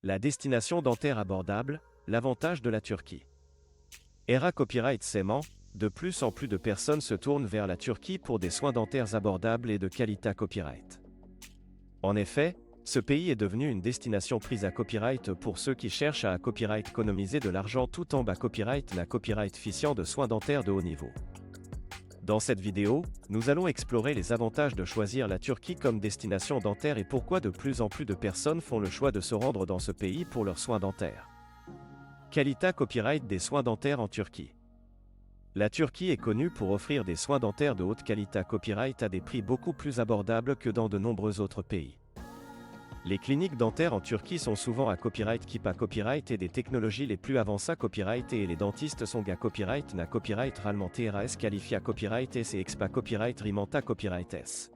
La destination dentaire abordable, l'avantage de la Turquie. Era Copyright s'aimant, de plus en plus de personnes se tournent vers la Turquie pour des soins dentaires abordables et de qualité copyright. En effet, ce pays est devenu une destination prise à copyright pour ceux qui cherchent à copyright économiser de l'argent tout en bas copyright la copyright ficient de soins dentaires de haut niveau. Dans cette vidéo, nous allons explorer les avantages de choisir la Turquie comme destination dentaire et pourquoi de plus en plus de personnes font le choix de se rendre dans ce pays pour leurs soins dentaires. Qualité copyright des soins dentaires en Turquie. La Turquie est connue pour offrir des soins dentaires de haute qualité copyright à des prix beaucoup plus abordables que dans de nombreux autres pays. Les cliniques dentaires en Turquie sont souvent à copyright Kipa copyright et des technologies les plus avancées copyright et les dentistes sont à copyright na copyright rallement TRS qualifia copyright S et expa copyright rimanta copyright S.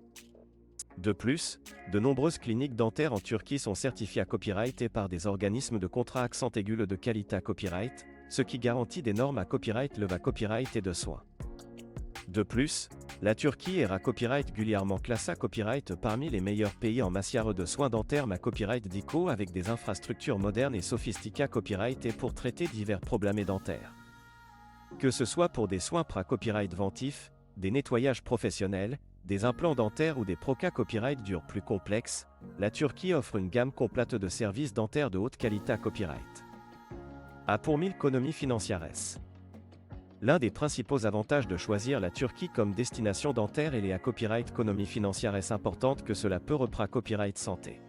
De plus, de nombreuses cliniques dentaires en Turquie sont certifiées à copyright et par des organismes de contrat accent aigu de qualité copyright, ce qui garantit des normes à copyright leva copyright et de soins. De plus, la Turquie est à copyright régulièrement classée à copyright parmi les meilleurs pays en matière de soins dentaires à copyright DICO avec des infrastructures modernes et sophistiquées à copyright et pour traiter divers problèmes dentaires. Que ce soit pour des soins pra copyright ventifs, des nettoyages professionnels, des implants dentaires ou des proca copyright durs plus complexes, la Turquie offre une gamme complète de services dentaires de haute qualité à copyright. A pour 1000 économies financières. L'un des principaux avantages de choisir la Turquie comme destination dentaire est les copyright économie financière est importante que cela peut repra copyright santé.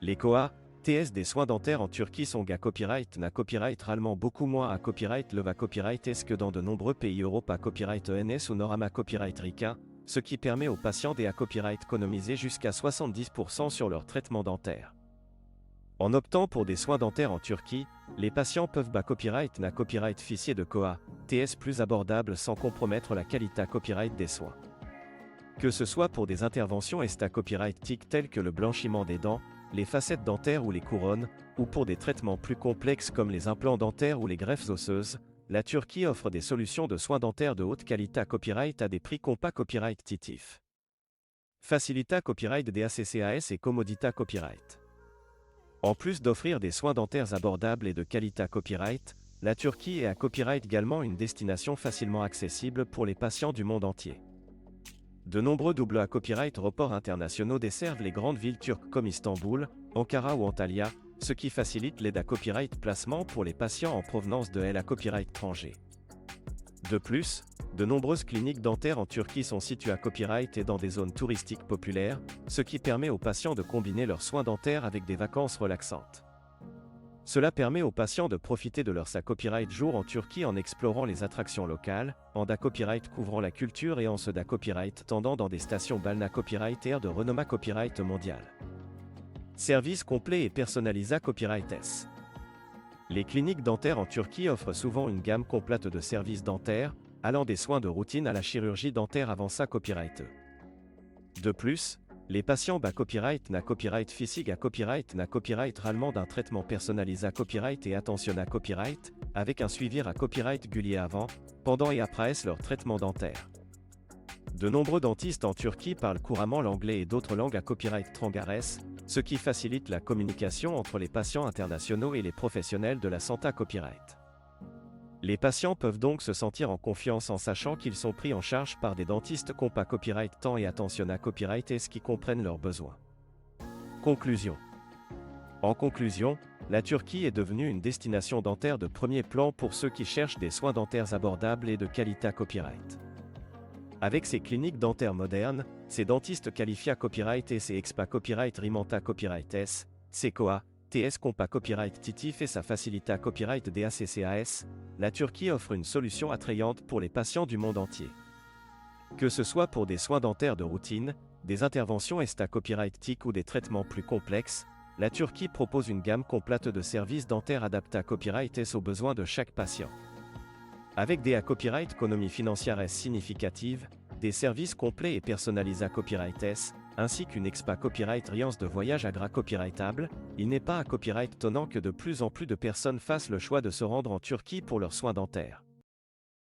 Les COA, TS des soins dentaires en Turquie sont à copyright na copyright rallement beaucoup moins à copyright leva copyright S que dans de nombreux pays Europe à copyright ENS ou Norama copyright RICA, ce qui permet aux patients des copyright économiser jusqu'à 70% sur leur traitement dentaire. En optant pour des soins dentaires en Turquie, les patients peuvent copyright na copyright ficier de COA, TS plus abordable sans compromettre la qualité copyright des soins. Que ce soit pour des interventions à copyright TIC telles que le blanchiment des dents, les facettes dentaires ou les couronnes, ou pour des traitements plus complexes comme les implants dentaires ou les greffes osseuses, la Turquie offre des solutions de soins dentaires de haute qualité copyright à des prix compas copyright titif. Facilita copyright DACCAS et Commodita copyright. En plus d'offrir des soins dentaires abordables et de qualité copyright, la Turquie est à copyright également une destination facilement accessible pour les patients du monde entier. De nombreux doubles à copyright reports internationaux desservent les grandes villes turques comme Istanbul, Ankara ou Antalya, ce qui facilite l'aide à copyright placement pour les patients en provenance de à copyright étranger. De plus, de nombreuses cliniques dentaires en Turquie sont situées à copyright et dans des zones touristiques populaires, ce qui permet aux patients de combiner leurs soins dentaires avec des vacances relaxantes. Cela permet aux patients de profiter de leur copyright jour en Turquie en explorant les attractions locales, en copyright couvrant la culture et en ce copyright tendant dans des stations balna copyright air de renommée copyright mondial. Service complet et personnalisé copyright S. Les cliniques dentaires en Turquie offrent souvent une gamme complète de services dentaires, allant des soins de routine à la chirurgie dentaire avancée copyright. De plus, les patients copyright na copyright physique à copyright na copyright rallement d'un traitement personnalisé à copyright et attention à copyright, avec un suivi à copyright régulier avant, pendant et après leur traitement dentaire. De nombreux dentistes en Turquie parlent couramment l'anglais et d'autres langues à copyright trangares, ce qui facilite la communication entre les patients internationaux et les professionnels de la santé copyright. Les patients peuvent donc se sentir en confiance en sachant qu'ils sont pris en charge par des dentistes compas copyright temps et attention à copyright et ce qui comprennent leurs besoins. Conclusion. En conclusion, la Turquie est devenue une destination dentaire de premier plan pour ceux qui cherchent des soins dentaires abordables et de qualité copyright. Avec ses cliniques dentaires modernes, ses dentistes qualifiés à copyright et ses expa copyright rimanta copyright S, ses COA, TS compa copyright titif et sa facilité à copyright DACCAS, la Turquie offre une solution attrayante pour les patients du monde entier. Que ce soit pour des soins dentaires de routine, des interventions à copyright TIC ou des traitements plus complexes, la Turquie propose une gamme complète de services dentaires adaptés à copyright S aux besoins de chaque patient. Avec des copyright économie financière S significative, des services complets et personnalisés à copyright S, ainsi qu'une expa copyright riance de voyage à gras copyrightable, il n'est pas à copyright étonnant que de plus en plus de personnes fassent le choix de se rendre en Turquie pour leurs soins dentaires.